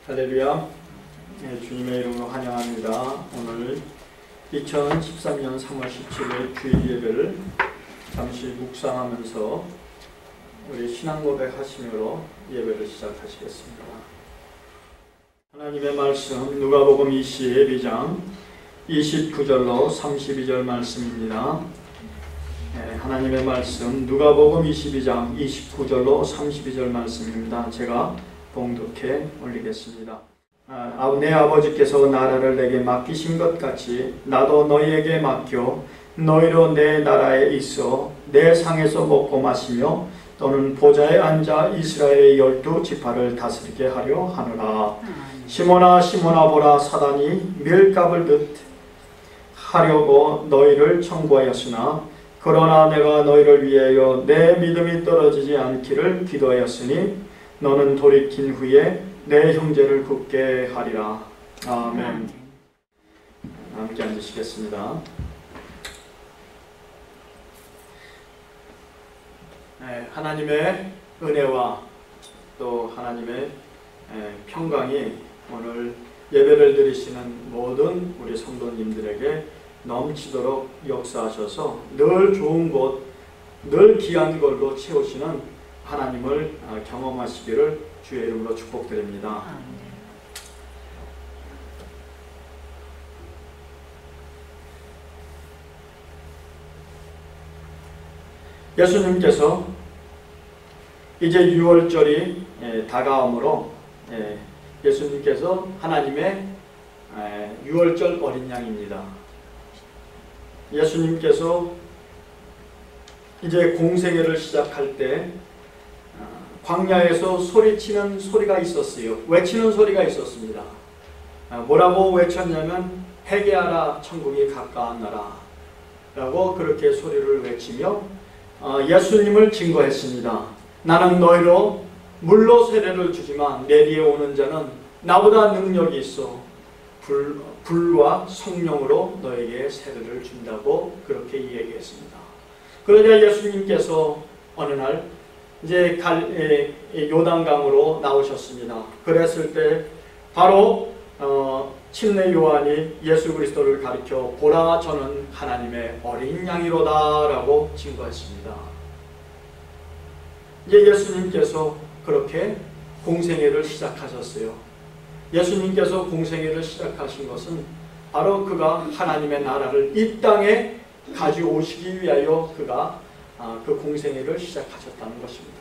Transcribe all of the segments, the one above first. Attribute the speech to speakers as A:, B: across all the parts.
A: 할렐루야. 주님의 이름으로 환영합니다. 오늘 2013년 3월 17일 주일 예배를 잠시 묵상하면서 우리 신앙 고백하심으로 예배를 시작하시겠습니다. 하나님의 말씀 누가복음 22장 29절로 32절 말씀입니다. 하나님의 말씀 누가복음 22장 29절로 32절 말씀입니다. 제가 봉독해 올리겠습니다. 내 아버지께서 나라를 내게 맡기신 것 같이 나도 너희에게 맡겨 너희로 내 나라에 있어 내 상에서 먹고 마시며 또는 보좌에 앉아 이스라엘의 12지파를 다스리게 하려 하노라. 시몬아 시몬아 보라, 사단이 밀가을 듯 하려고 너희를 청구하였으나 그러나 내가 너희를 위하여 내 믿음이 떨어지지 않기를 기도하였으니 너는 돌이킨 후에 내 형제를 굳게 하리라. 아멘. 함께 앉으시겠습니다. 하나님의 은혜와 또 하나님의 평강이 오늘 예배를 드리시는 모든 우리 성도님들에게 넘치도록 역사하셔서 늘 좋은 곳, 늘 귀한 걸로 채우시는 하나님을 경험하시기를 주의 이름으로 축복드립니다. 예수님께서 이제 6월절이 다가오므로 예수님께서 하나님의 6월절 어린 양입니다. 예수님께서 이제 공생애를 시작할 때 광야에서 소리치는 소리가 있었어요. 외치는 소리가 있었습니다. 뭐라고 외쳤냐면 회개하라, 천국이 가까운 나라 라고 그렇게 소리를 외치며 예수님을 증거했습니다. 나는 너희로 물로 세례를 주지만 내 뒤에 오는 자는 나보다 능력이 있어 불과 성령으로 너에게 세례를 준다고 그렇게 이야기했습니다. 그러자 예수님께서 어느 날 이제 요단강으로 나오셨습니다. 그랬을 때 바로 침례 요한이 예수 그리스도를 가리켜 보라, 저는 하나님의 어린 양이로다 라고 증거했습니다. 이제 예수님께서 그렇게 공생애를 시작하셨어요. 예수님께서 공생애를 시작하신 것은 바로 그가 하나님의 나라를 이 땅에 가져오시기 위하여 그가 그 공생애를 시작하셨다는 것입니다.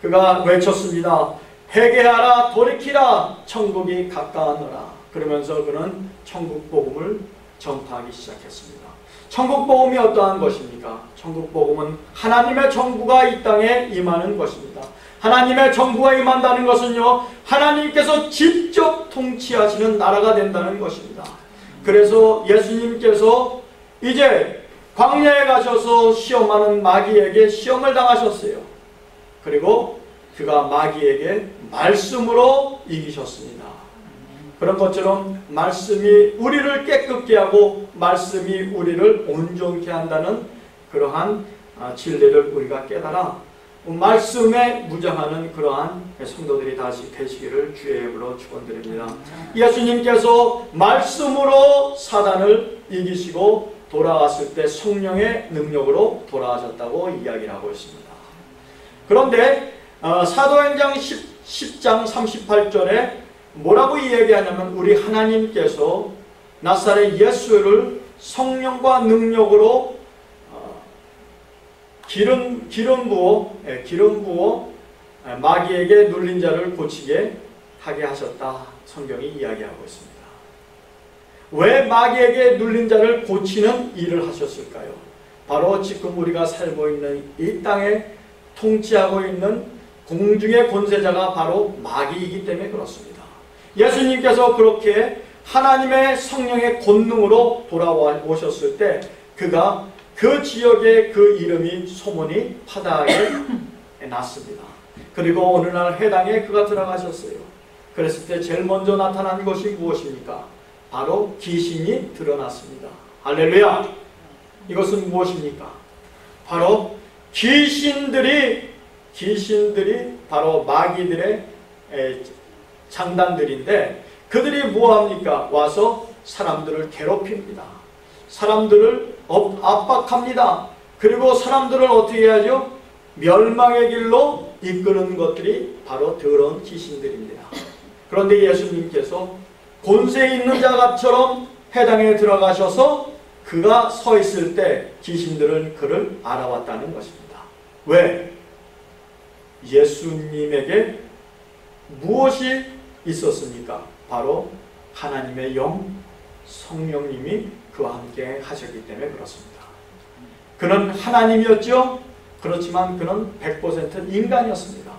A: 그가 외쳤습니다. 회개하라, 돌이키라, 천국이 가까웠노라. 그러면서 그는 천국 복음을 전파하기 시작했습니다. 천국 복음이 어떠한 것입니까? 천국 복음은 하나님의 정부가 이 땅에 임하는 것입니다. 하나님의 정부가 임한다는 것은요, 하나님께서 직접 통치하시는 나라가 된다는 것입니다. 그래서 예수님께서 이제 광야에 가셔서 시험하는 마귀에게 시험을 당하셨어요. 그리고 그가 마귀에게 말씀으로 이기셨습니다. 그런 것처럼 말씀이 우리를 깨끗게 하고 말씀이 우리를 온전케 한다는 그러한 진리를 우리가 깨달아 말씀에 무장하는 그러한 성도들이 다시 되시기를 주의 이름으로 축원드립니다. 예수님께서 말씀으로 사단을 이기시고 돌아왔을 때 성령의 능력으로 돌아가셨다고 이야기를 하고 있습니다. 그런데 사도행전 10장 38절에 뭐라고 이야기하냐면 우리 하나님께서 나사렛 예수를 성령과 능력으로 기름 부어 마귀에게 눌린 자를 고치게 하게 하셨다. 성경이 이야기하고 있습니다. 왜 마귀에게 눌린 자를 고치는 일을 하셨을까요? 바로 지금 우리가 살고 있는 이 땅에 통치하고 있는 공중의 권세자가 바로 마귀이기 때문에 그렇습니다. 예수님께서 그렇게 하나님의 성령의 권능으로 돌아오셨을 때 그가 그 지역의 그 이름이 소문이 파다하게 났습니다. 그리고 어느 날 회당에 그가 들어가셨어요. 그랬을 때 제일 먼저 나타난 것이 무엇입니까? 바로 귀신이 드러났습니다. 할렐루야! 이것은 무엇입니까? 바로 귀신들이 바로 마귀들의 장단들인데 그들이 뭐합니까? 와서 사람들을 괴롭힙니다. 사람들을 압박합니다. 그리고 사람들을 어떻게 하죠? 멸망의 길로 이끄는 것들이 바로 더러운 귀신들입니다. 그런데 예수님께서 권세 있는 자처럼 회당에 들어가셔서 그가 서 있을 때 귀신들은 그를 알아왔다는 것입니다. 왜? 예수님에게 무엇이 있었습니까? 바로 하나님의 영, 성령님이 그와 함께 하셨기 때문에 그렇습니다. 그는 하나님이었죠. 그렇지만 그는 100% 인간이었습니다.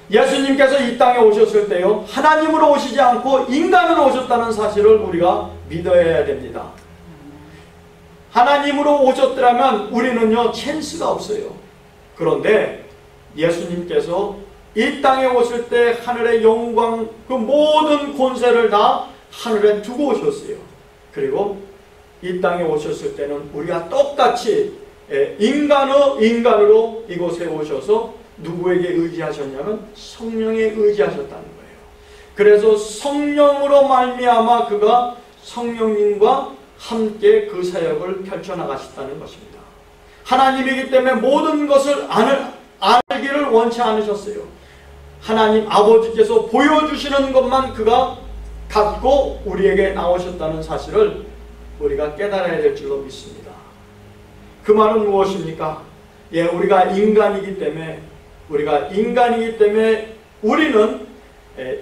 A: 예수님께서 이 땅에 오셨을 때요, 하나님으로 오시지 않고 인간으로 오셨다는 사실을 우리가 믿어야 됩니다. 하나님으로 오셨더라면 우리는요 찬스가 없어요. 그런데 예수님께서 이 땅에 오실 때 하늘의 영광, 그 모든 권세를 다 하늘에 두고 오셨어요. 그리고 이 땅에 오셨을 때는 우리가 똑같이 인간으로 이곳에 오셔서 누구에게 의지하셨냐면 성령에 의지하셨다는 거예요. 그래서 성령으로 말미암아 그가 성령님과 함께 그 사역을 펼쳐나가셨다는 것입니다. 하나님이기 때문에 모든 것을 알기를 원치 않으셨어요. 하나님 아버지께서 보여주시는 것만 그가 갖고 우리에게 나오셨다는 사실을 우리가 깨달아야 될 줄로 믿습니다. 그 말은 무엇입니까? 우리가 인간이기 때문에 우리는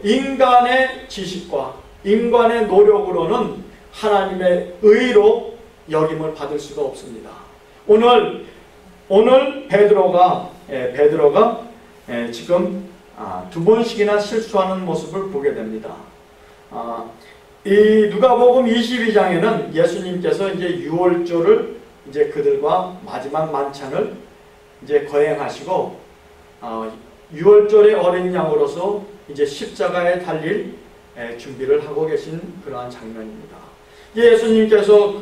A: 인간의 지식과 인간의 노력으로는 하나님의 의로 여김을 받을 수가 없습니다. 오늘 베드로가 지금 두 번씩이나 실수하는 모습을 보게 됩니다. 이 누가복음 22장에는 예수님께서 이제 유월절을 이제 그들과 마지막 만찬을 이제 거행하시고 유월절의 어린 양으로서 이제 십자가에 달릴 준비를 하고 계신 그러한 장면입니다. 예수님께서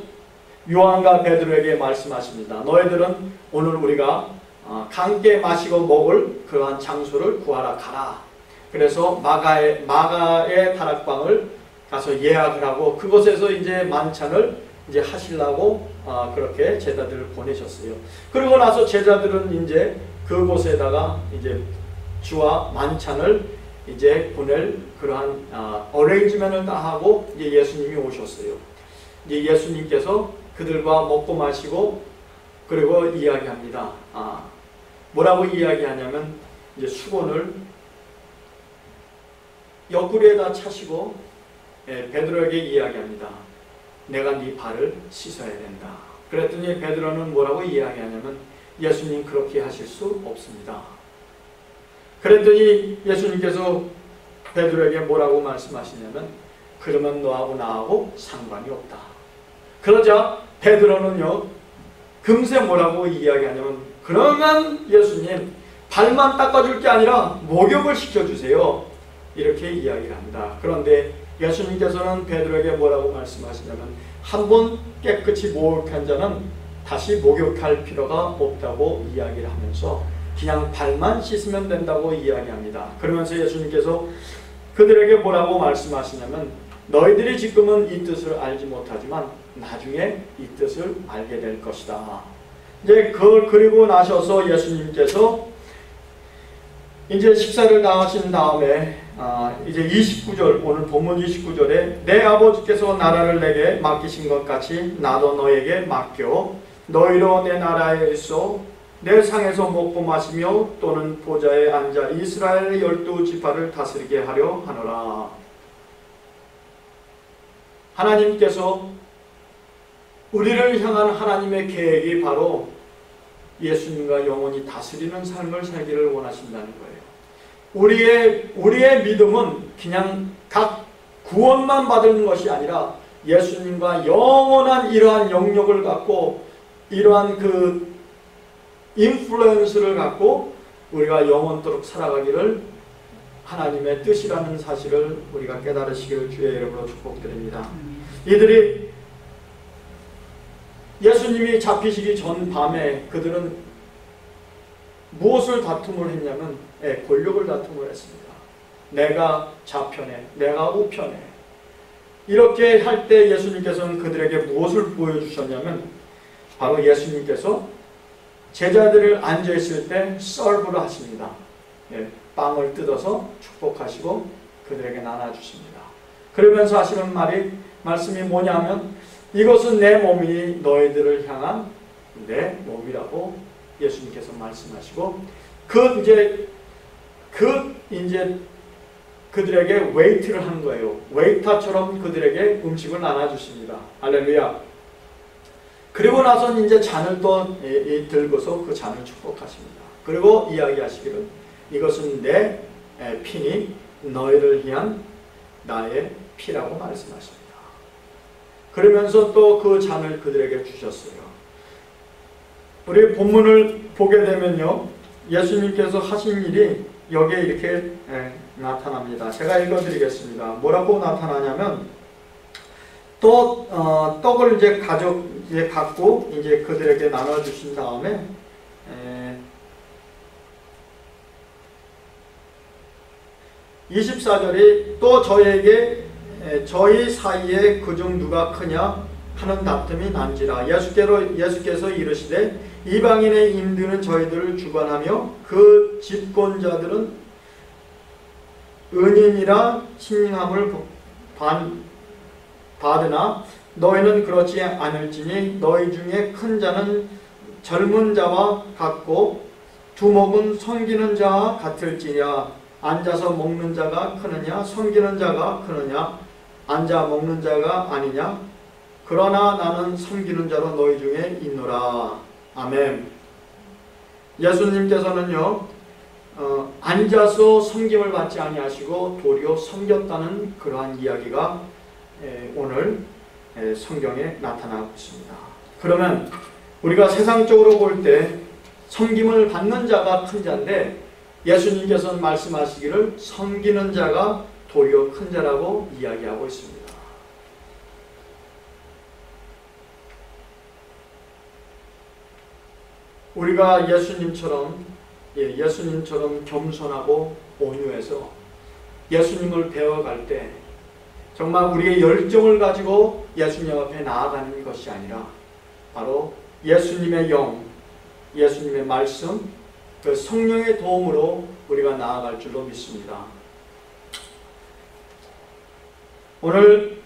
A: 요한과 베드로에게 말씀하십니다. 너희들은 오늘 우리가 함께 마시고 먹을 그러한 장소를 구하러 가라. 그래서 마가의 다락방을 가서 예약을 하고 그곳에서 이제 만찬을 이제 하시려고 그렇게 제자들을 보내셨어요. 그리고 나서 제자들은 이제 그곳에다가 이제 주와 만찬을 이제 보낼 그러한 어레인지먼트를 다 하고 이제 예수님이 오셨어요. 이제 예수님께서 그들과 먹고 마시고 그리고 이야기합니다. 뭐라고 이야기하냐면 이제 수건을 옆구리에다 차시고 베드로에게 이야기합니다. 내가 네 발을 씻어야 된다. 그랬더니 베드로는 뭐라고 이야기하냐면 예수님 그렇게 하실 수 없습니다. 그랬더니 예수님께서 베드로에게 뭐라고 말씀하시냐면 그러면 너하고 나하고 상관이 없다. 그러자 베드로는요 금세 뭐라고 이야기하냐면 그러면 예수님 발만 닦아줄 게 아니라 목욕을 시켜주세요. 이렇게 이야기를 합니다. 그런데 예수님께서는 베드로에게 뭐라고 말씀하시냐면 한 번 깨끗이 목욕한 자는 다시 목욕할 필요가 없다고 이야기를 하면서 그냥 발만 씻으면 된다고 이야기합니다. 그러면서 예수님께서 그들에게 뭐라고 말씀하시냐면 너희들이 지금은 이 뜻을 알지 못하지만 나중에 이 뜻을 알게 될 것이다. 이제 그걸 그리고 나셔서 예수님께서 이제 식사를 다 하신 다음에 이제 29절 오늘 본문 29절에 내 아버지께서 나라를 내게 맡기신 것 같이 나도 너에게 맡겨 너희로 내 나라에 있어 내 상에서 먹고 마시며 또는 보좌에 앉아 이스라엘의 12지파를 다스리게 하려 하노라. 하나님께서 우리를 향한 하나님의 계획이 바로 예수님과 영원히 다스리는 삶을 살기를 원하신다는 거예요. 우리의 믿음은 그냥 각 구원만 받는 것이 아니라 예수님과 영원한 이러한 영역을 갖고 이러한 그 인플루언스를 갖고 우리가 영원토록 살아가기를 하나님의 뜻이라는 사실을 우리가 깨달으시기를 주의 이름으로 축복드립니다. 이들이 예수님이 잡히시기 전 밤에 그들은 무엇을 다툼을 했냐면 권력을 다툼을 했습니다. 내가 좌편에, 내가 우편에. 이렇게 할 때 예수님께서는 그들에게 무엇을 보여주셨냐면 바로 예수님께서 제자들을 앉아있을 때 서브를 하십니다. 빵을 뜯어서 축복하시고 그들에게 나눠주십니다. 그러면서 하시는 말씀이 뭐냐면 이것은 내 몸이 너희들을 향한 내 몸이라고 예수님께서 말씀하시고 이제 그들에게 웨이트를 한 거예요. 웨이터처럼 그들에게 음식을 나눠주십니다. 할렐루야. 그리고 나서 이제 잔을 또 들고서 그 잔을 축복하십니다. 그리고 이야기하시기를 이것은 내 피니 너희를 위한 나의 피라고 말씀하십니다. 그러면서 또 그 잔을 그들에게 주셨어요. 우리 본문을 보게 되면요, 예수님께서 하신 일이 여기에 이렇게 나타납니다. 제가 읽어드리겠습니다. 뭐라고 나타나냐면 또 떡을 이제 갖고 이제 그들에게 나눠주신 다음에 24절이 또 저희 사이에 그중 누가 크냐 하는 다툼이 난지라. 예수께서 이르시되 이방인의 임들은 저희들을 주관하며 그 집권자들은 은인이라 칭함을 받으나 너희는 그렇지 않을지니 너희 중에 큰 자는 젊은 자와 같고 두목은 섬기는 자와 같을지냐. 앉아서 먹는 자가 크느냐 섬기는 자가 크느냐. 앉아 먹는 자가 아니냐. 그러나 나는 섬기는 자로 너희 중에 있노라. 아멘. 예수님께서는요 앉아서 섬김을 받지 아니하시고 도리어 섬겼다는 그러한 이야기가 오늘 성경에 나타나고 있습니다. 그러면 우리가 세상적으로 볼 때 섬김을 받는 자가 큰 자인데 예수님께서는 말씀하시기를 섬기는 자가 도리어 큰 자라고 이야기하고 있습니다. 우리가 예수님처럼 겸손하고 온유해서 예수님을 배워갈 때 정말 우리의 열정을 가지고 예수님 앞에 나아가는 것이 아니라 바로 예수님의 영, 예수님의 말씀, 그 성령의 도움으로 우리가 나아갈 줄로 믿습니다. 오늘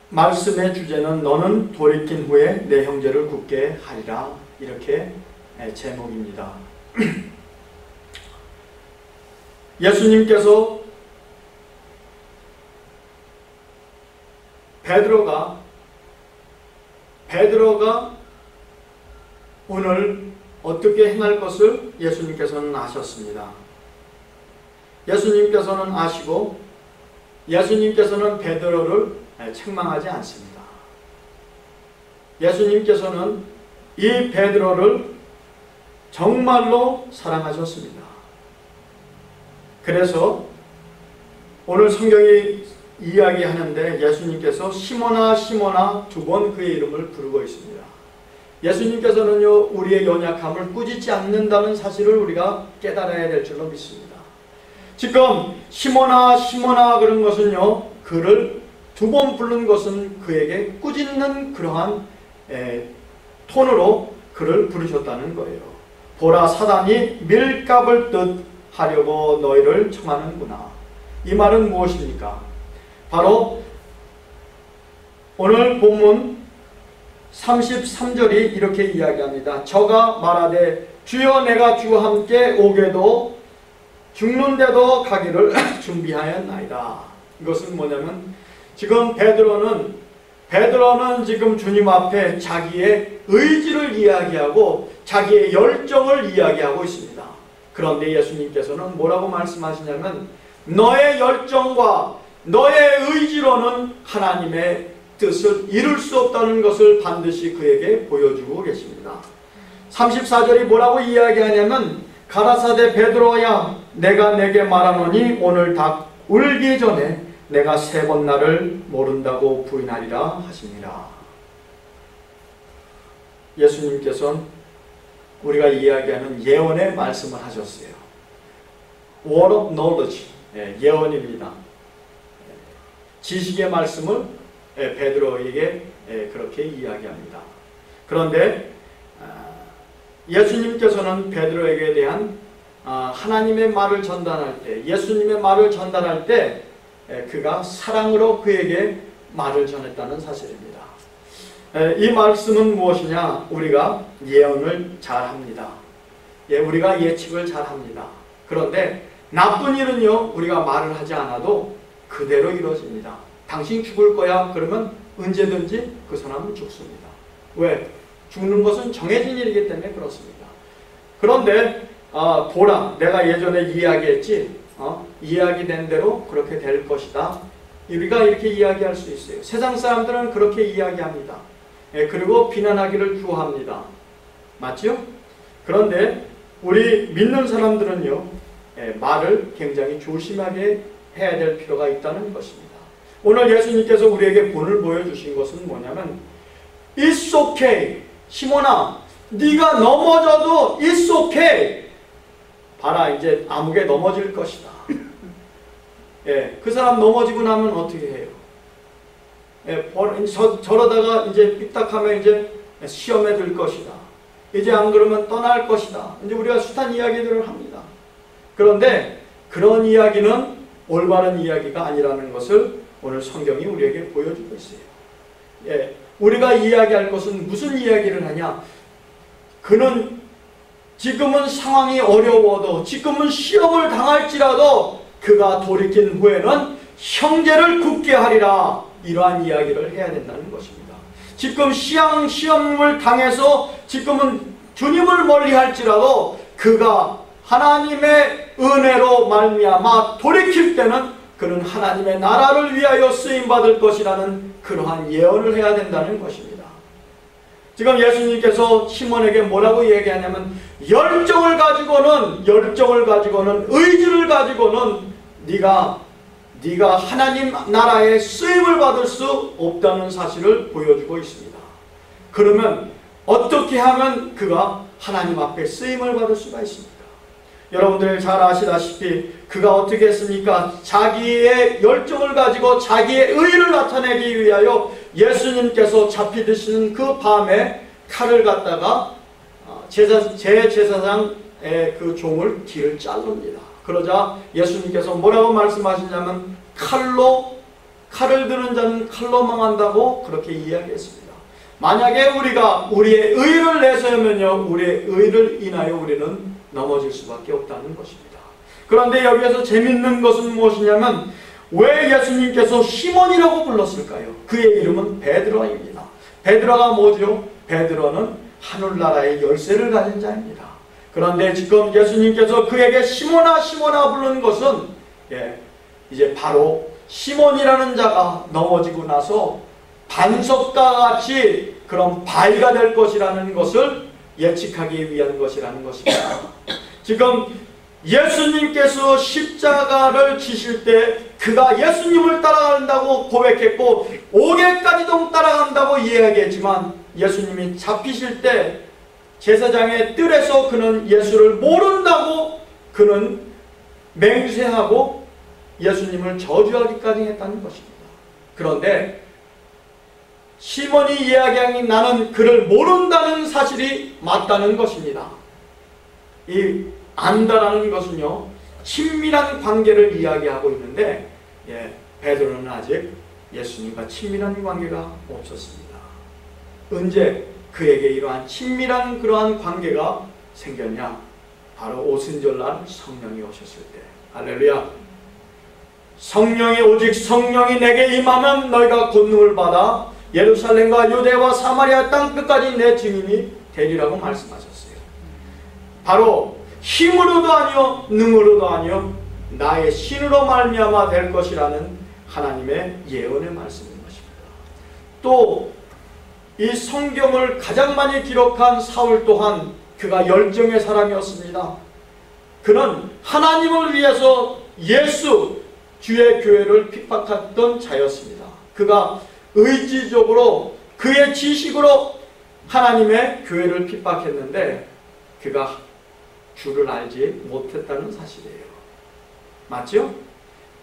A: 말씀의 주제는 너는 돌이킨 후에 내 형제를 굳게 하리라, 이렇게 제목입니다. 예수님께서 베드로가 오늘 어떻게 행할 것을 예수님께서는 아셨습니다. 예수님께서는 아시고 예수님께서는 베드로를 책망하지 않습니다. 예수님께서는 이 베드로를 정말로 사랑하셨습니다. 그래서 오늘 성경이 이야기하는데 예수님께서 시몬아 시몬아 두 번 그의 이름을 부르고 있습니다. 예수님께서는요 우리의 연약함을 꾸짖지 않는다는 사실을 우리가 깨달아야 될 줄로 믿습니다. 지금 시몬아 시몬아 그런 것은요 그를 두 번 부른 것은 그에게 꾸짖는 그러한 톤으로 그를 부르셨다는 거예요. 보라 사단이 밀가을 듯 하려고 너희를 청하는구나. 이 말은 무엇입니까? 바로 오늘 본문 33절이 이렇게 이야기합니다. 저가 말하되 주여 내가 주와 함께 오게도 죽는데도 가기를 준비하였나이다. 이것은 뭐냐면 지금 베드로는 지금 주님 앞에 자기의 의지를 이야기하고 자기의 열정을 이야기하고 있습니다. 그런데 예수님께서는 뭐라고 말씀하시냐면 너의 열정과 너의 의지로는 하나님의 뜻을 이룰 수 없다는 것을 반드시 그에게 보여주고 계십니다. 34절이 뭐라고 이야기하냐면 가라사대 베드로야 내가 내게 말하노니 오늘 닭 울기 전에 내가 세 번 나를 모른다고 부인하리라 하십니다. 예수님께서는 우리가 이야기하는 예언의 말씀을 하셨어요. word of knowledge, 예언입니다. 지식의 말씀을 베드로에게 그렇게 이야기합니다. 그런데 예수님께서는 베드로에게 대한 하나님의 말을 전달할 때, 예수님의 말을 전달할 때 그가 사랑으로 그에게 말을 전했다는 사실입니다. 이 말씀은 무엇이냐? 우리가 예언을 잘합니다. 우리가 예측을 잘합니다. 그런데 나쁜 일은요, 우리가 말을 하지 않아도 그대로 이루어집니다. 당신 죽을 거야 그러면 언제든지 그 사람은 죽습니다. 왜? 죽는 것은 정해진 일이기 때문에 그렇습니다. 그런데 보라, 내가 예전에 이야기했지, 이야기된 대로 그렇게 될 것이다. 우리가 이렇게 이야기할 수 있어요. 세상 사람들은 그렇게 이야기합니다. 그리고 비난하기를 좋아합니다. 맞죠? 그런데 우리 믿는 사람들은요, 말을 굉장히 조심하게 해야 될 필요가 있다는 것입니다. 오늘 예수님께서 우리에게 본을 보여주신 것은 뭐냐면 It's okay. 시몬아, 네가 넘어져도 It's okay. 봐라, 이제 암흑에 넘어질 것이다. 그 사람 넘어지고 나면 어떻게 해요? 저러다가 이제 삐딱하면 이제 시험에 들 것이다. 이제 안 그러면 떠날 것이다. 이제 우리가 숱한 이야기들을 합니다. 그런데 그런 이야기는 올바른 이야기가 아니라는 것을 오늘 성경이 우리에게 보여주고 있어요. 우리가 이야기할 것은 무슨 이야기를 하냐? 그는 지금은 상황이 어려워도, 지금은 시험을 당할지라도 그가 돌이킨 후에는 형제를 굳게 하리라. 이러한 이야기를 해야 된다는 것입니다. 지금 시험을 당해서 지금은 주님을 멀리할지라도 그가 하나님의 은혜로 말미암아 돌이킬 때는 그는 하나님의 나라를 위하여 쓰임받을 것이라는 그러한 예언을 해야 된다는 것입니다. 지금 예수님께서 시몬에게 뭐라고 얘기하냐면 열정을 가지고는, 의지를 가지고는 네가 하나님 나라에 쓰임을 받을 수 없다는 사실을 보여주고 있습니다. 그러면 어떻게 하면 그가 하나님 앞에 쓰임을 받을 수가 있습니까? 여러분들 잘 아시다시피 그가 어떻게 했습니까? 자기의 열정을 가지고 자기의 의를 나타내기 위하여 예수님께서 잡히드시는 그 밤에 칼을 갖다가 제사장의 그 종을 귀를 자릅니다. 그러자 예수님께서 뭐라고 말씀하시냐면 칼을 드는 자는 칼로 망한다고 그렇게 이야기했습니다. 만약에 우리가 우리의 의를 내세우면요, 우리의 의를 인하여 우리는 넘어질 수밖에 없다는 것입니다. 그런데 여기에서 재밌는 것은 무엇이냐면 왜 예수님께서 시몬이라고 불렀을까요? 그의 이름은 베드로입니다. 베드로가 뭐죠? 베드로는 하늘나라의 열쇠를 가진 자입니다. 그런데 지금 예수님께서 그에게 시몬아 시몬아 부르는 것은 이제 바로 시몬이라는 자가 넘어지고 나서 반석과 같이 그런 바위가 될 것이라는 것을 예측하기 위한 것이라는 것입니다. 지금 예수님께서 십자가를 지실 때 그가 예수님을 따라간다고 고백했고 5개까지도 따라간다고 이야기했지만 예수님이 잡히실 때 제사장의 뜰에서 그는 예수를 모른다고 그는 맹세하고 예수님을 저주하기까지 했다는 것입니다. 그런데 시몬이 이야기하니 나는 그를 모른다는 사실이 맞다는 것입니다. 이 안다라는 것은요, 친밀한 관계를 이야기하고 있는데 베드로는 아직 예수님과 친밀한 관계가 없었습니다. 언제 그에게 이러한 친밀한 그러한 관계가 생겼냐? 바로 오순절날 성령이 오셨을 때. 할렐루야. 오직 성령이 내게 임하면 너희가 권능을 받아 예루살렘과 유대와 사마리아 땅 끝까지 내 증인이 되리라고 말씀하셨어요. 바로 힘으로도 아니요 능으로도 아니요 나의 신으로 말미암아 될 것이라는 하나님의 예언의 말씀인 것입니다. 또 이 성경을 가장 많이 기록한 사울 또한 그가 열정의 사람이었습니다. 그는 하나님을 위해서 예수 주의 교회를 핍박했던 자였습니다. 그가 의지적으로 그의 지식으로 하나님의 교회를 핍박했는데 그가 주를 알지 못했다는 사실이에요. 맞죠?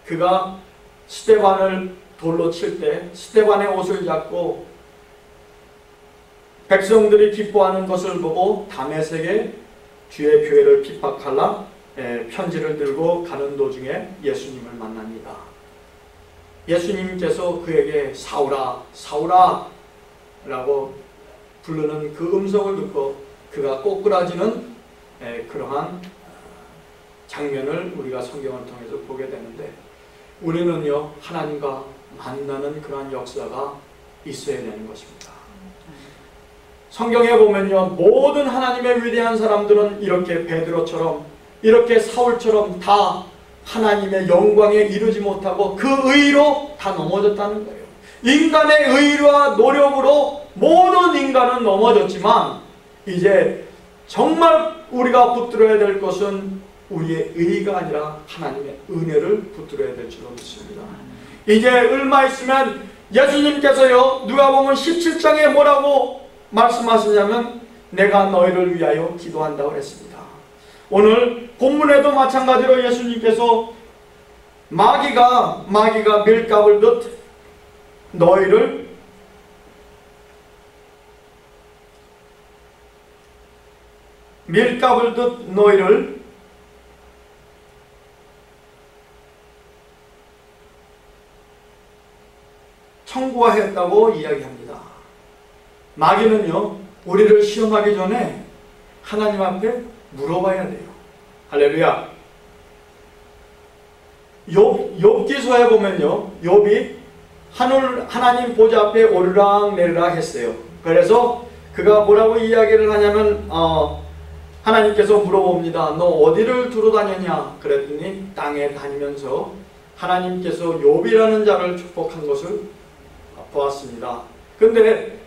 A: 그가 스데반을 돌로 칠 때 스데반의 옷을 잡고 백성들이 기뻐하는 것을 보고 다메섹에 주의 교회를 핍박하라 편지를 들고 가는 도중에 예수님을 만납니다. 예수님께서 그에게 사울아 사울아 라고 부르는 그 음성을 듣고 그가 꼬꾸라지는 그러한 장면을 우리가 성경을 통해서 보게 되는데, 우리는요 하나님과 만나는 그러한 역사가 있어야 되는 것입니다. 성경에 보면요 모든 하나님의 위대한 사람들은 이렇게 베드로처럼 이렇게 사울처럼 다 하나님의 영광에 이르지 못하고 그 의로 다 넘어졌다는 거예요. 인간의 의와 노력으로 모든 인간은 넘어졌지만 이제 정말 우리가 붙들어야 될 것은 우리의 의가 아니라 하나님의 은혜를 붙들어야 될 줄로 믿습니다. 이제 얼마 있으면 예수님께서요 누가복음 17장에 뭐라고 말씀하시냐면 내가 너희를 위하여 기도한다고 했습니다. 오늘 본문에도 마찬가지로 예수님께서 마귀가 밀가부를 듯 너희를 청구하였다고 이야기합니다. 마귀는요 우리를 시험하기 전에 하나님 앞에 물어봐야 돼요. 할렐루야. 욥기서에 보면요 욥이 하나님 보좌 앞에 오르락 내리락 했어요. 그래서 그가 뭐라고 이야기를 하냐면 하나님께서 물어봅니다. 너 어디를 두루 다녔냐? 그랬더니 땅에 다니면서 하나님께서 욥이라는 자를 축복한 것을 보았습니다. 근데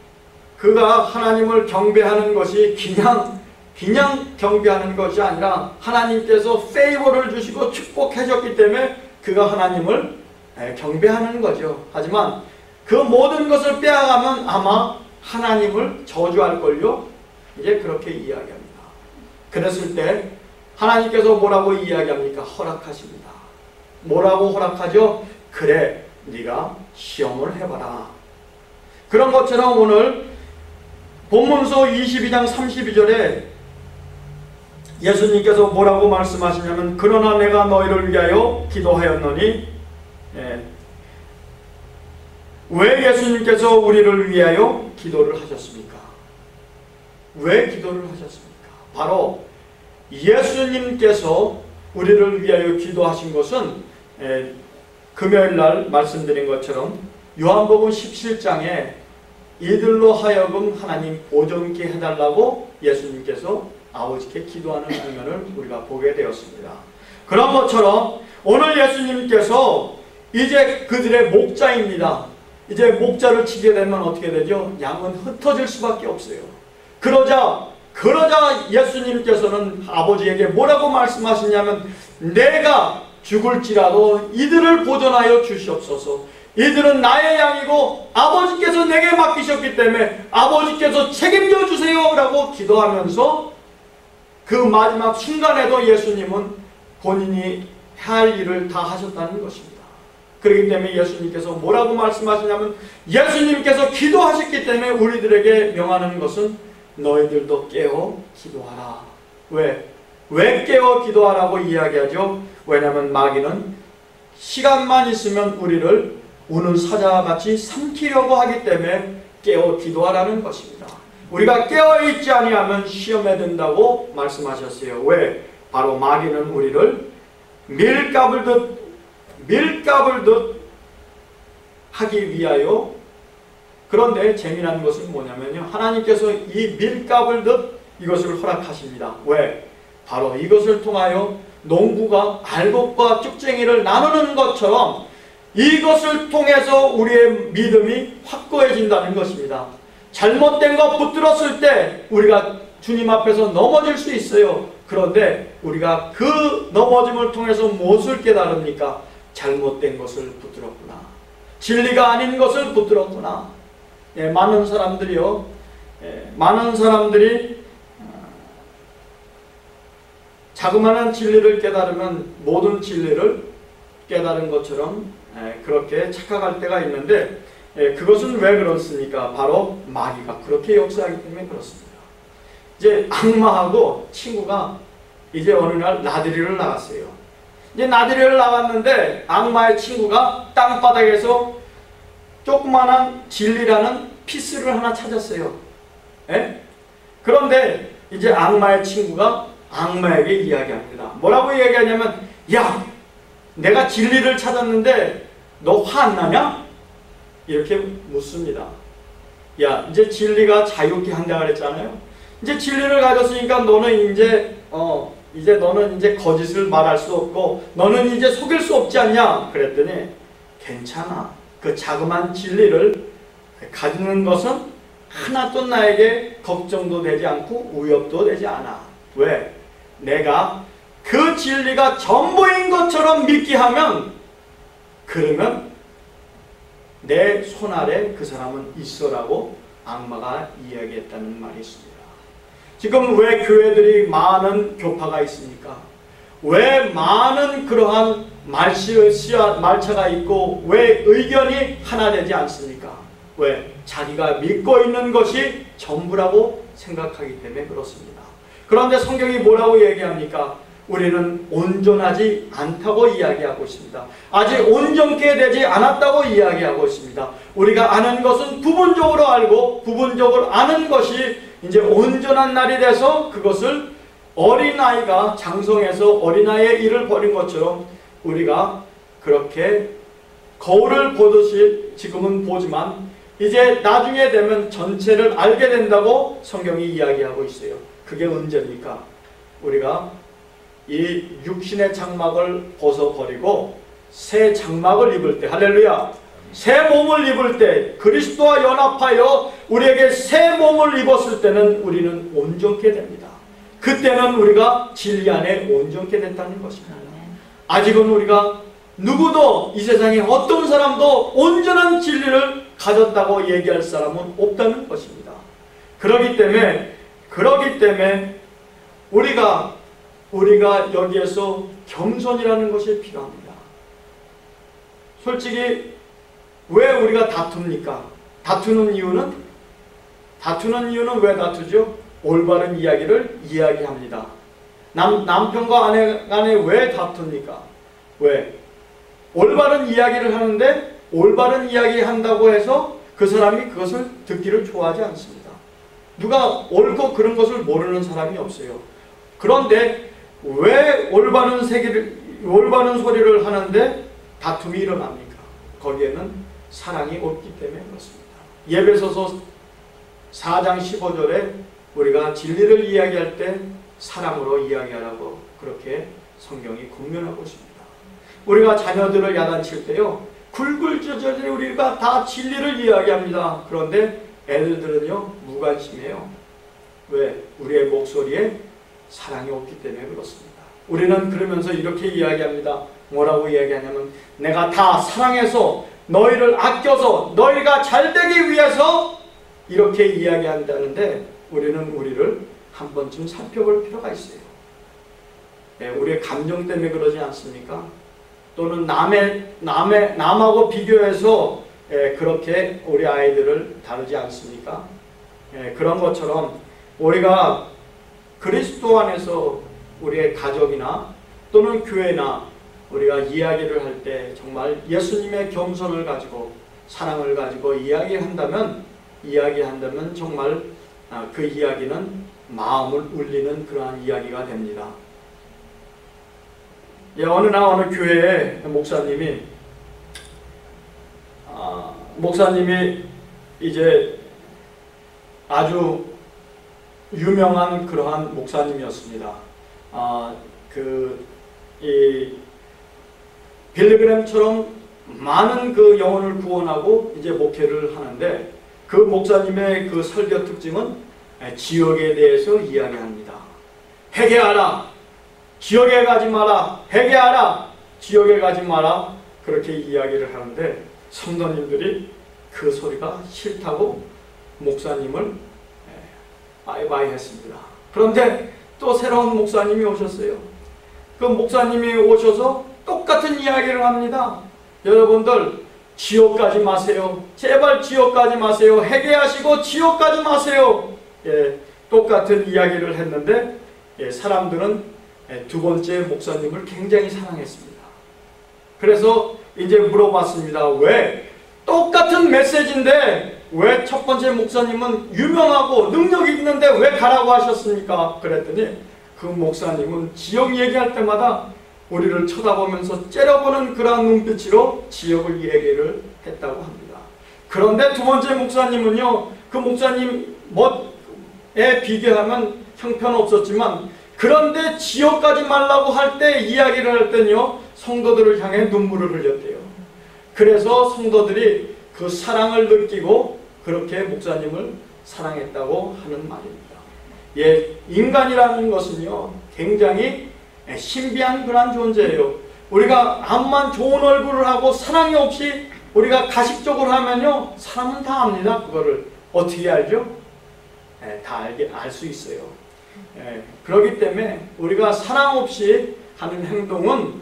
A: 그가 하나님을 경배하는 것이 그냥 경배하는 것이 아니라 하나님께서 페이버를 주시고 축복해줬기 때문에 그가 하나님을 경배하는 거죠. 하지만 그 모든 것을 빼앗가면 아마 하나님을 저주할걸요. 이제 그렇게 이야기합니다. 그랬을 때 하나님께서 뭐라고 이야기합니까? 허락하십니다. 뭐라고 허락하죠? 그래 네가 시험을 해봐라. 그런 것처럼 오늘 본문서 22장 32절에 예수님께서 뭐라고 말씀하시냐면 그러나 내가 너희를 위하여 기도하였노니 왜 예수님께서 우리를 위하여 기도를 하셨습니까? 왜 기도를 하셨습니까? 바로 예수님께서 우리를 위하여 기도하신 것은 금요일날 말씀드린 것처럼 요한복음 17장에 이들로 하여금 하나님 보존케 해달라고 예수님께서 아버지께 기도하는 장면을 우리가 보게 되었습니다. 그런 것처럼 오늘 예수님께서 이제 그들의 목자입니다. 이제 목자를 치게 되면 어떻게 되죠? 양은 흩어질 수밖에 없어요. 그러자 예수님께서는 아버지에게 뭐라고 말씀하시냐면 내가 죽을지라도 이들을 보존하여 주시옵소서. 이들은 나의 양이고 아버지께서 내게 맡기셨기 때문에 아버지께서 책임져 주세요 라고 기도하면서 그 마지막 순간에도 예수님은 본인이 할 일을 다 하셨다는 것입니다. 그렇기 때문에 예수님께서 뭐라고 말씀하시냐면 예수님께서 기도하셨기 때문에 우리들에게 명하는 것은 너희들도 깨어 기도하라. 왜 깨어 기도하라고 이야기하죠? 왜냐하면 마귀는 시간만 있으면 우리를 우는 사자와 같이 삼키려고 하기 때문에 깨어 기도하라는 것입니다. 우리가 깨어있지 아니하면 시험에 든다고 말씀하셨어요. 왜? 바로 마귀는 우리를 밀가불 듯 하기 위하여. 그런데 재미난 것은 뭐냐면요 하나님께서 이 밀가불 듯 이것을 허락하십니다. 왜? 바로 이것을 통하여 농부가 알곡과 쭉쟁이를 나누는 것처럼 이것을 통해서 우리의 믿음이 확고해진다는 것입니다. 잘못된 거 붙들었을 때 우리가 주님 앞에서 넘어질 수 있어요. 그런데 우리가 그 넘어짐을 통해서 무엇을 깨달습니까? 잘못된 것을 붙들었구나. 진리가 아닌 것을 붙들었구나. 많은 사람들이 자그마한 진리를 깨달으면 모든 진리를 깨달은 것처럼 그렇게 착각할 때가 있는데, 그것은 왜 그렇습니까? 바로 마귀가 그렇게 역사하기 때문에 그렇습니다. 이제 악마하고 친구가 이제 어느 날 나들이를 나갔어요. 이제 나들이를 나갔는데 악마의 친구가 땅바닥에서 조그만한 진리라는 피스를 하나 찾았어요. 그런데 이제 악마의 친구가 악마에게 이야기합니다. 뭐라고 이야기하냐면, 야, 내가 진리를 찾았는데 너 화 안 나냐? 이렇게 묻습니다. 야, 이제 진리가 자유롭게 한다 그랬잖아요. 이제 진리를 가졌으니까 너는 이제 너는 이제 거짓을 말할 수 없고 너는 이제 속일 수 없지 않냐? 그랬더니 괜찮아. 그 자그마한 진리를 가지는 것은 하나도 나에게 걱정도 되지 않고 위협도 되지 않아. 왜? 내가 그 진리가 전부인 것처럼 믿게 하면, 그러면 내 손 아래 그 사람은 있어라고 악마가 이야기했다는 말이 있습니다. 지금 왜 교회들이 많은 교파가 있습니까? 왜 많은 그러한 말차가 있고 왜 의견이 하나 되지 않습니까? 왜? 자기가 믿고 있는 것이 전부라고 생각하기 때문에 그렇습니다. 그런데 성경이 뭐라고 얘기합니까? 우리는 온전하지 않다고 이야기하고 있습니다. 아직 온전케 되지 않았다고 이야기하고 있습니다. 우리가 아는 것은 부분적으로 알고 부분적으로 아는 것이 이제 온전한 날이 돼서 그것을 어린아이가 장성해서 어린아이의 일을 벌인 것처럼 우리가 그렇게 거울을 보듯이 지금은 보지만 이제 나중에 되면 전체를 알게 된다고 성경이 이야기하고 있어요. 그게 언제입니까? 우리가 이 육신의 장막을 벗어버리고 새 장막을 입을 때, 할렐루야, 새 몸을 입을 때, 그리스도와 연합하여 우리에게 새 몸을 입었을 때는 우리는 온전케 됩니다. 그때는 우리가 진리 안에 온전케 됐다는 것입니다. 아직은 우리가 누구도 이 세상에 어떤 사람도 온전한 진리를 가졌다고 얘기할 사람은 없다는 것입니다. 그렇기 때문에 우리가 여기에서 겸손이라는 것이 필요합니다. 솔직히 왜 우리가 다툽니까? 다투는 이유는 왜 다투죠? 올바른 이야기를 이야기합니다. 남편과 아내 간에 왜 다툽니까? 왜? 올바른 이야기를 하는데 올바른 이야기 한다고 해서 그 사람이 그것을 듣기를 좋아하지 않습니다. 누가 옳고 그런 것을 모르는 사람이 없어요. 그런데 왜 올바른 소리를 하는데 다툼이 일어납니까? 거기에는 사랑이 없기 때문에 그렇습니다. 예배소서 4장 15절에 우리가 진리를 이야기할 때 사랑으로 이야기하라고 그렇게 성경이 권면하고 있습니다. 우리가 자녀들을 야단칠 때요, 굴굴절절 우리가 다 진리를 이야기합니다. 그런데 애들은요 무관심해요. 왜? 우리의 목소리에 사랑이 없기 때문에 그렇습니다. 우리는 그러면서 이렇게 이야기합니다. 뭐라고 이야기하냐면, 내가 다 사랑해서 너희를 아껴서 너희가 잘되기 위해서 이렇게 이야기한다는데 우리는 우리를 한 번쯤 살펴볼 필요가 있어요. 우리의 감정 때문에 그러지 않습니까? 또는 남하고 비교해서 그렇게 우리 아이들을 다루지 않습니까? 그런 것처럼 우리가 그리스도 안에서 우리의 가족이나 또는 교회나 우리가 이야기를 할 때 정말 예수님의 겸손을 가지고 사랑을 가지고 이야기한다면 정말 그 이야기는 마음을 울리는 그러한 이야기가 됩니다. 어느 교회에 목사님이 이제 아주 유명한 그러한 목사님이었습니다. 빌리그램처럼 많은 그 영혼을 구원하고 이제 목회를 하는데, 그 목사님의 그 설교 특징은 지역에 대해서 이야기합니다. 회개하라, 지역에 가지 마라, 회개하라, 지역에 가지 마라, 그렇게 이야기를 하는데 성도님들이 그 소리가 싫다고 목사님을 바이바이 했습니다. 그런데 또 새로운 목사님이 오셨어요. 그 목사님이 오셔서 똑같은 이야기를 합니다. 여러분들 지옥 가지 마세요. 제발 지옥 가지 마세요. 회개하시고 지옥 가지 마세요. 예, 똑같은 이야기를 했는데 사람들은 두 번째 목사님을 굉장히 사랑했습니다. 그래서 이제 물어봤습니다. 왜 똑같은 메시지인데 왜 첫 번째 목사님은 유명하고 능력이 있는데 왜 가라고 하셨습니까? 그랬더니 그 목사님은 지옥 얘기할 때마다 우리를 쳐다보면서 째려보는 그러한 눈빛으로 지옥을 얘기를 했다고 합니다. 그런데 두 번째 목사님은요, 그 목사님에 비교하면 형편없었지만, 그런데 지옥 가지 말라고 할 때 이야기를 할 때는요, 성도들을 향해 눈물을 흘렸대요. 그래서 성도들이 그 사랑을 느끼고 그렇게 목사님을 사랑했다고 하는 말입니다. 예, 인간이라는 것은요, 굉장히 신비한 그런 존재예요. 우리가 암만 좋은 얼굴을 하고 사랑이 없이 우리가 가식적으로 하면요, 사람은 다 압니다. 그거를 어떻게 알죠? 다 알 수 있어요. 그렇기 때문에 우리가 사랑 없이 하는 행동은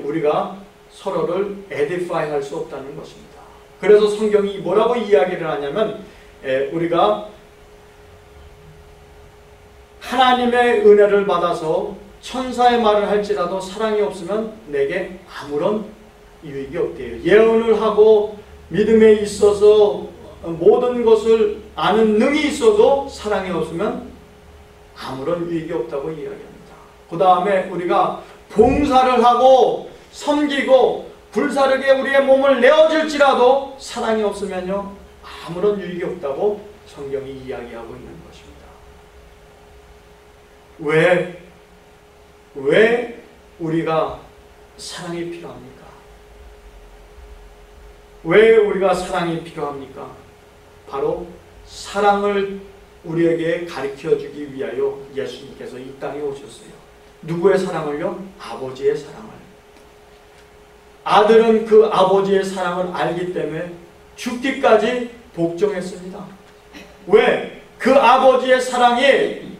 A: 우리가 서로를 에디파이 할 수 없다는 것입니다. 그래서 성경이 뭐라고 이야기를 하냐면, 우리가 하나님의 은혜를 받아서 천사의 말을 할지라도 사랑이 없으면 내게 아무런 유익이 없대요. 예언을 하고 믿음에 있어서 모든 것을 아는 능이 있어도 사랑이 없으면 아무런 유익이 없다고 이야기합니다. 그 다음에 우리가 봉사를 하고 섬기고 불사르게 우리의 몸을 내어줄지라도 사랑이 없으면요, 아무런 유익이 없다고 성경이 이야기하고 있는 것입니다. 왜 우리가 사랑이 필요합니까? 왜 우리가 사랑이 필요합니까? 바로 사랑을 우리에게 가르쳐주기 위하여 예수님께서 이 땅에 오셨어요. 누구의 사랑을요? 아버지의 사랑을. 아들은 그 아버지의 사랑을 알기 때문에 죽기까지 복종했습니다. 왜? 그 아버지의 사랑이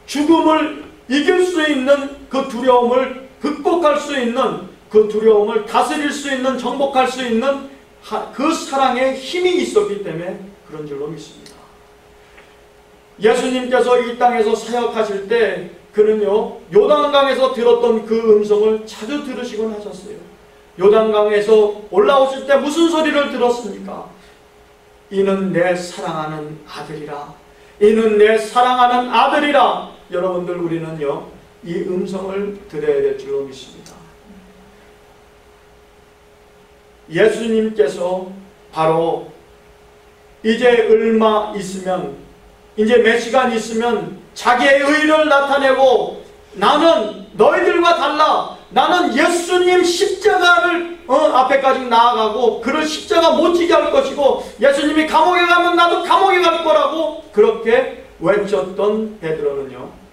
A: 죽음을 이길 수 있는 그 두려움을 극복할 수 있는, 그 두려움을 다스릴 수 있는, 정복할 수 있는 그 사랑에 힘이 있었기 때문에 그런 줄로 믿습니다. 예수님께서 이 땅에서 사역하실 때 그는요, 요단강에서 들었던 그 음성을 자주 들으시곤 하셨어요. 요단강에서 올라오실 때 무슨 소리를 들었습니까? 이는 내 사랑하는 아들이라. 이는 내 사랑하는 아들이라. 여러분들, 우리는요, 이 음성을 들어야 될 줄로 믿습니다. 예수님께서 바로 이제 얼마 있으면, 이제 몇 시간 있으면 자기의 의를 나타내고, 나는 너희들과 달라, 나는 예수님 십자가를 앞에까지 나아가고 그를 십자가 못 지게 할 것이고, 예수님이 감옥에 가면 나도 감옥에 갈 거라고 그렇게 외쳤던 베드로는요,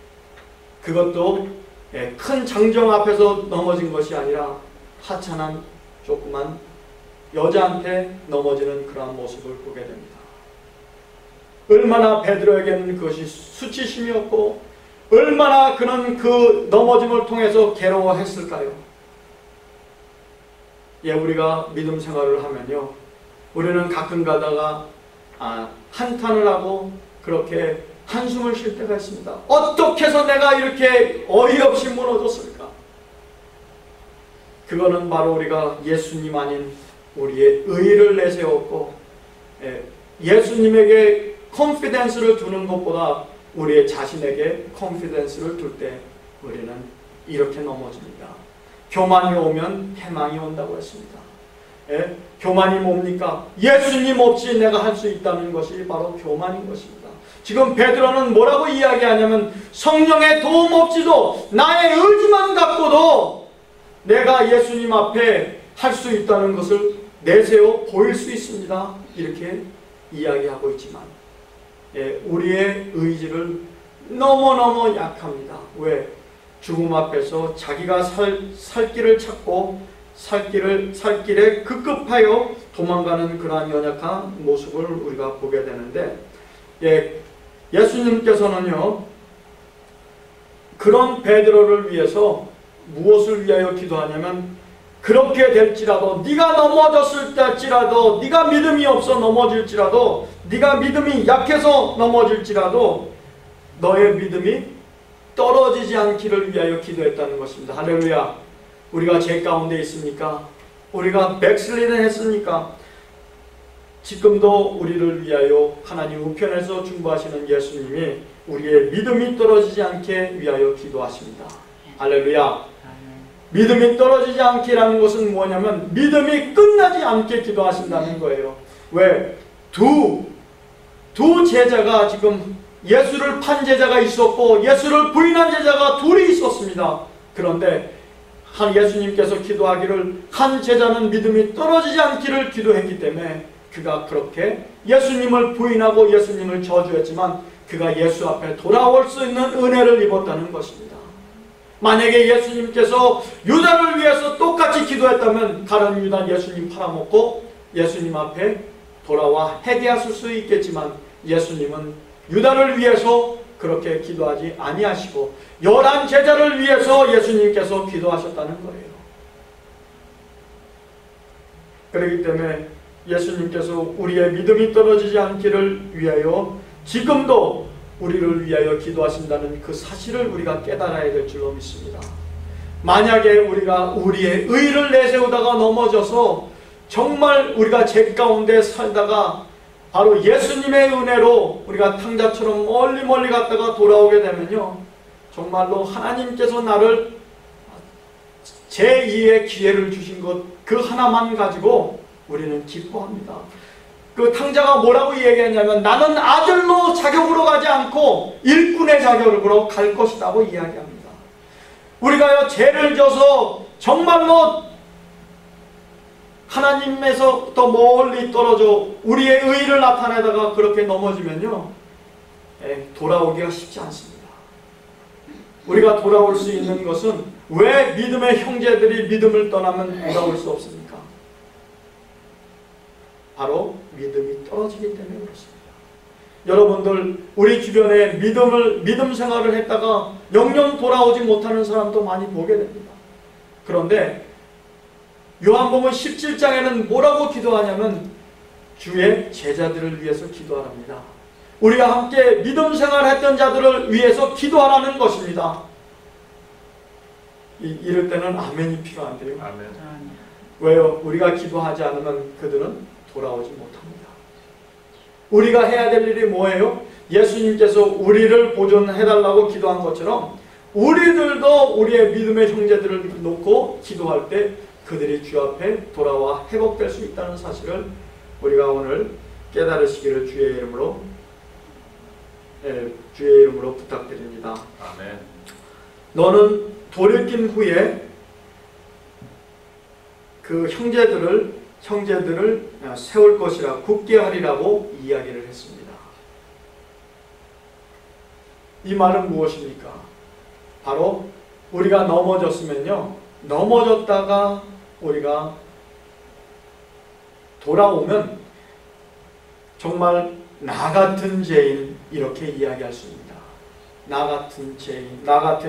A: 그것도 큰 장정 앞에서 넘어진 것이 아니라 하찮은 조그만 여자한테 넘어지는 그러한 모습을 보게 됩니다. 얼마나 베드로에게는 그것이 수치심이었고, 얼마나 그는 그 넘어짐을 통해서 괴로워했을까요? 예, 우리가 믿음 생활을 하면요, 우리는 가끔 가다가 한탄을 하고 그렇게 한숨을 쉴 때가 있습니다. 어떻게 해서 내가 이렇게 어이없이 무너졌을까? 그거는 바로 우리가 예수님 아닌 우리의 의를 내세웠고, 예수님에게 컨피던스를 두는 것보다 우리의 자신에게 컨피던스를 둘 때 우리는 이렇게 넘어집니다. 교만이 오면 패망이 온다고 했습니다. 교만이 뭡니까? 예수님 없이 내가 할 수 있다는 것이 바로 교만인 것입니다. 지금 베드로는 뭐라고 이야기하냐면, 성령의 도움 없이도 나의 의지만 갖고도 내가 예수님 앞에 할 수 있다는 것을 내세워 보일 수 있습니다. 이렇게 이야기하고 있지만, 우리의 의지를 너무너무 약합니다. 왜? 죽음 앞에서 자기가 살 길을 찾고 살 길에 급급하여 도망가는 그러한 연약한 모습을 우리가 보게 되는데, 예수님께서는요, 그런 베드로를 위해서 무엇을 위하여 기도하냐면 그렇게 될지라도 네가 넘어졌을 때일지라도 네가 믿음이 없어 넘어질지라도 네가 믿음이 약해서 넘어질지라도 너의 믿음이 떨어지지 않기를 위하여 기도했다는 것입니다. 할렐루야. 우리가 죄 가운데 있습니까? 우리가 백슬리는 했습니까? 지금도 우리를 위하여 하나님 우편에서 중보하시는 예수님이 우리의 믿음이 떨어지지 않게 위하여 기도하십니다. 할렐루야. 믿음이 떨어지지 않기라는 것은 뭐냐면 믿음이 끝나지 않게 기도하신다는 거예요. 왜? 두 제자가 지금 예수를 판 제자가 있었고 예수를 부인한 제자가 둘이 있었습니다. 그런데 한 예수님께서 기도하기를 한 제자는 믿음이 떨어지지 않기를 기도했기 때문에 그가 그렇게 예수님을 부인하고 예수님을 저주했지만 그가 예수 앞에 돌아올 수 있는 은혜를 입었다는 것입니다. 만약에 예수님께서 유다를 위해서 똑같이 기도했다면 다른 유다 예수님 팔아먹고 예수님 앞에 돌아와 회개하실 수 있겠지만 예수님은 유다를 위해서 그렇게 기도하지 아니하시고 11 제자를 위해서 예수님께서 기도하셨다는 거예요. 그렇기 때문에 예수님께서 우리의 믿음이 떨어지지 않기를 위하여 지금도 우리를 위하여 기도하신다는 그 사실을 우리가 깨달아야 될 줄로 믿습니다. 만약에 우리가 우리의 의를 내세우다가 넘어져서 정말 우리가 죄 가운데 살다가 바로 예수님의 은혜로 우리가 탕자처럼 멀리 갔다가 돌아오게 되면요, 정말로 하나님께서 나를 제2의 기회를 주신 것 그 하나만 가지고 우리는 기뻐합니다. 그 탕자가 뭐라고 얘기했냐면 나는 아들로 자격으로 가지 않고 일꾼의 자격으로 갈 것이라고 이야기합니다. 우리가요 죄를 져서 정말로 하나님에서부터 멀리 떨어져 우리의 의를 나타내다가 그렇게 넘어지면요 돌아오기가 쉽지 않습니다. 우리가 돌아올 수 있는 것은 왜 믿음의 형제들이 믿음을 떠나면 돌아올 수 없습니까? 바로 믿음이 떨어지기 때문에 그렇습니다. 여러분들 우리 주변에 믿음 생활을 했다가 영영 돌아오지 못하는 사람도 많이 보게 됩니다. 그런데 요한복음 17장에는 뭐라고 기도하냐면 주의 제자들을 위해서 기도하랍니다. 우리가 함께 믿음 생활했던 자들을 위해서 기도하라는 것입니다. 이럴 때는 아멘이 필요한데요. 아멘. 왜요? 우리가 기도하지 않으면 그들은 돌아오지 못합니다. 우리가 해야 될 일이 뭐예요? 예수님께서 우리를 보존해달라고 기도한 것처럼 우리들도 우리의 믿음의 형제들을 놓고 기도할 때 그들이 주 앞에 돌아와 회복될 수 있다는 사실을 우리가 오늘 깨달으시기를 주의 이름으로 부탁드립니다. 아멘. 너는 돌이킨 후에 그 형제들을 세울 것이라 굳게 하리라고 이야기를 했습니다. 이 말은 무엇입니까? 바로 우리가 넘어졌으면요, 넘어졌다가 우리가 돌아오면 정말 나 같은 죄인 이렇게 이야기할 수 있습니다. 나 같은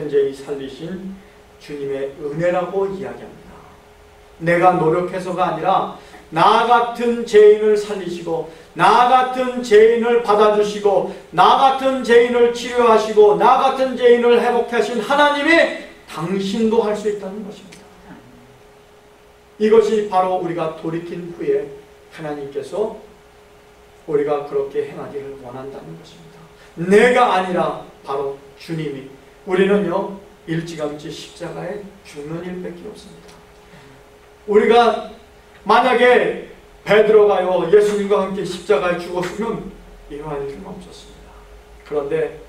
A: 죄인 살리신 주님의 은혜라고 이야기합니다. 내가 노력해서가 아니라 나 같은 죄인을 살리시고 나 같은 죄인을 받아주시고 나 같은 죄인을 치료하시고 나 같은 죄인을 회복하신 하나님이 당신도 할 수 있다는 것입니다. 이것이 바로 우리가 돌이킨 후에 하나님께서 우리가 그렇게 행하기를 원한다는 것입니다. 내가 아니라 바로 주님이. 우리는요 일찌감치 십자가에 죽는 일밖에 없습니다. 우리가 만약에 베드로가요 예수님과 함께 십자가에 죽었으면 이러한 일은 없었습니다. 그런데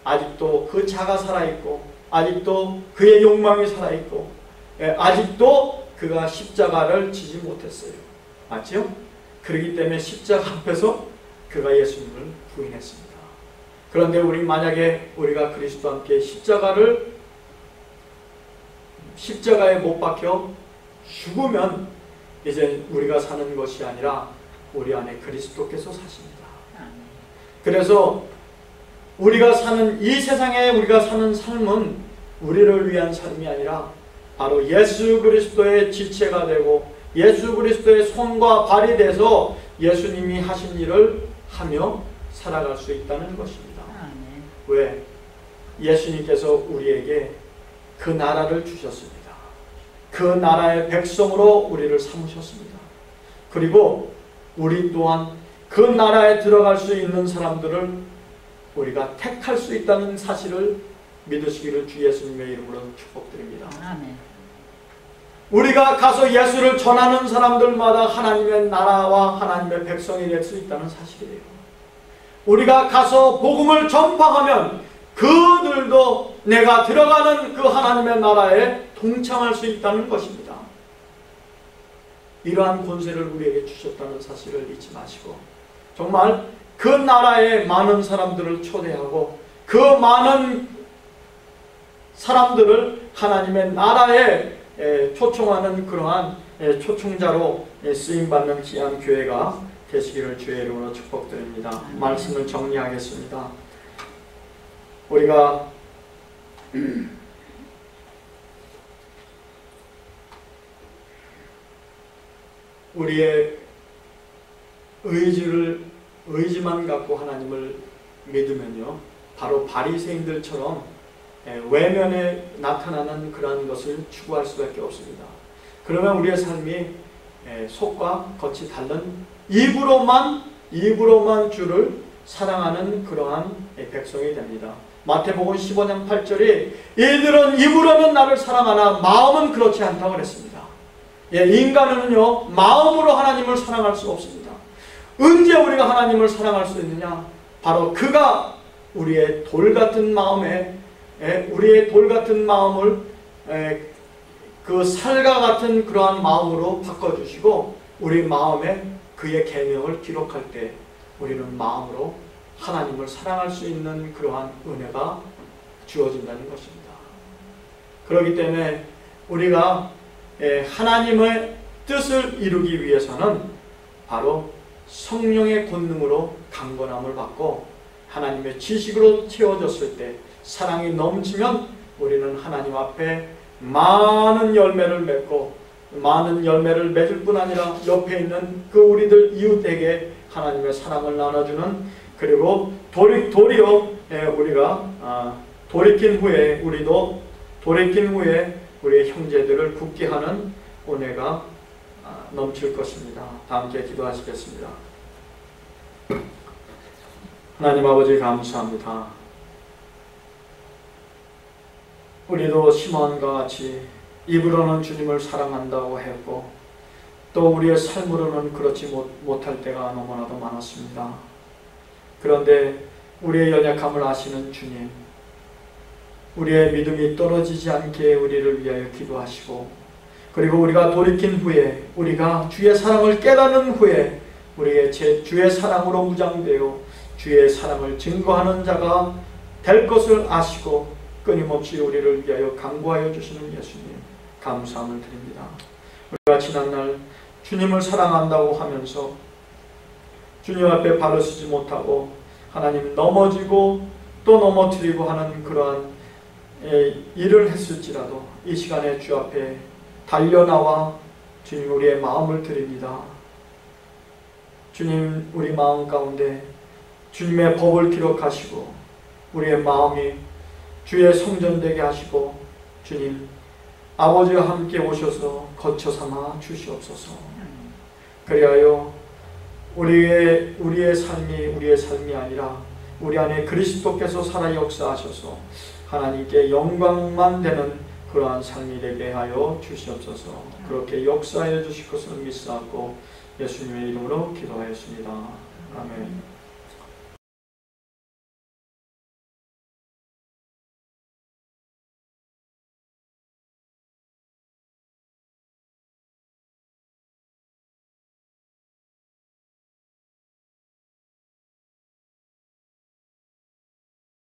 A: 아직도 그 자가 살아있고 아직도 그의 욕망이 살아있고 아직도 그가 십자가를 지지 못했어요. 맞죠? 그렇기 때문에 십자가 앞에서 그가 예수님을 부인했습니다. 그런데 우리 만약에 우리가 그리스도와 함께 십자가에 못 박혀 죽으면 이제 우리가 사는 것이 아니라 우리 안에 그리스도께서 사십니다. 그래서 우리가 사는 이 세상에 우리가 사는 삶은 우리를 위한 삶이 아니라 바로 예수 그리스도의 지체가 되고 예수 그리스도의 손과 발이 돼서 예수님이 하신 일을 하며 살아갈 수 있다는 것입니다. 왜? 예수님께서 우리에게 그 나라를 주셨습니다. 그 나라의 백성으로 우리를 삼으셨습니다. 그리고 우리 또한 그 나라에 들어갈 수 있는 사람들을 우리가 택할 수 있다는 사실을 믿으시기를 주 예수님의 이름으로 축복드립니다. 아멘. 우리가 가서 예수를 전하는 사람들마다 하나님의 나라와 하나님의 백성이 될 수 있다는 사실이에요. 우리가 가서 복음을 전파하면 그들도 내가 들어가는 그 하나님의 나라에 동참할 수 있다는 것입니다. 이러한 권세를 우리에게 주셨다는 사실을 잊지 마시고 정말 그 나라에 많은 사람들을 초대하고 그 많은 사람들을 하나님의 나라에 초청하는 그러한 초청자로 쓰임받는 귀한 교회가 되시기를 주의 이름으로 축복드립니다. 말씀을 정리하겠습니다. 우리가 우리의 의지만 갖고 하나님을 믿으면요, 바로 바리새인들처럼 외면에 나타나는 그러한 것을 추구할 수밖에 없습니다. 그러면 우리의 삶이 속과 겉이 다른 입으로만 주를 사랑하는 그러한 백성이 됩니다. 마태복음 15장 8절이 이들은 입으로는 나를 사랑하나 마음은 그렇지 않다고 그랬습니다. 인간은요 마음으로 하나님을 사랑할 수 없습니다. 언제 우리가 하나님을 사랑할 수 있느냐? 바로 그가 우리의 돌같은 마음에 우리의 돌같은 마음을 그 살과 같은 그러한 마음으로 바꿔주시고 우리 마음에 그의 계명을 기록할 때 우리는 마음으로 하나님을 사랑할 수 있는 그러한 은혜가 주어진다는 것입니다. 그렇기 때문에 우리가 하나님의 뜻을 이루기 위해서는 바로 성령의 권능으로 강건함을 받고 하나님의 지식으로 채워졌을 때 사랑이 넘치면 우리는 하나님 앞에 많은 열매를 맺고 많은 열매를 맺을 뿐 아니라 옆에 있는 그 우리들 이웃에게 하나님의 사랑을 나눠주는, 그리고 도리어 우리가 돌이킨 후에 우리도 돌이킨 후에 우리의 형제들을 굳게 하는 은혜가 넘칠 것입니다. 다 함께 기도하시겠습니다. 하나님 아버지 감사합니다. 우리도 시몬과 같이 입으로는 주님을 사랑한다고 했고 또 우리의 삶으로는 그렇지 못할 때가 너무나도 많았습니다. 그런데 우리의 연약함을 아시는 주님, 우리의 믿음이 떨어지지 않게 우리를 위하여 기도하시고, 그리고 우리가 돌이킨 후에 우리가 주의 사랑을 깨닫는 후에 우리의 주의 사랑으로 무장되어 주의 사랑을 증거하는 자가 될 것을 아시고 끊임없이 우리를 위하여 강구하여 주시는 예수님 감사함을 드립니다. 우리가 지난날 주님을 사랑한다고 하면서 주님 앞에 바로 서지 못하고 하나님 넘어지고 또 넘어뜨리고 하는 그러한 일을 했을지라도 이 시간에 주 앞에 달려나와 주님 우리의 마음을 드립니다. 주님 우리 마음 가운데 주님의 법을 기록하시고 우리의 마음이 주의 성전 되게 하시고 주님 아버지와 함께 오셔서 거처 삼아 주시옵소서. 그리하여 우리의 삶이 아니라 우리 안에 그리스도께서 살아 역사하셔서 하나님께 영광만 되는 그러한 삶이 되게 하여 주시옵소서. 그렇게 역사해 주실 것을 믿사옵고 예수님의 이름으로 기도하였습니다. 아멘.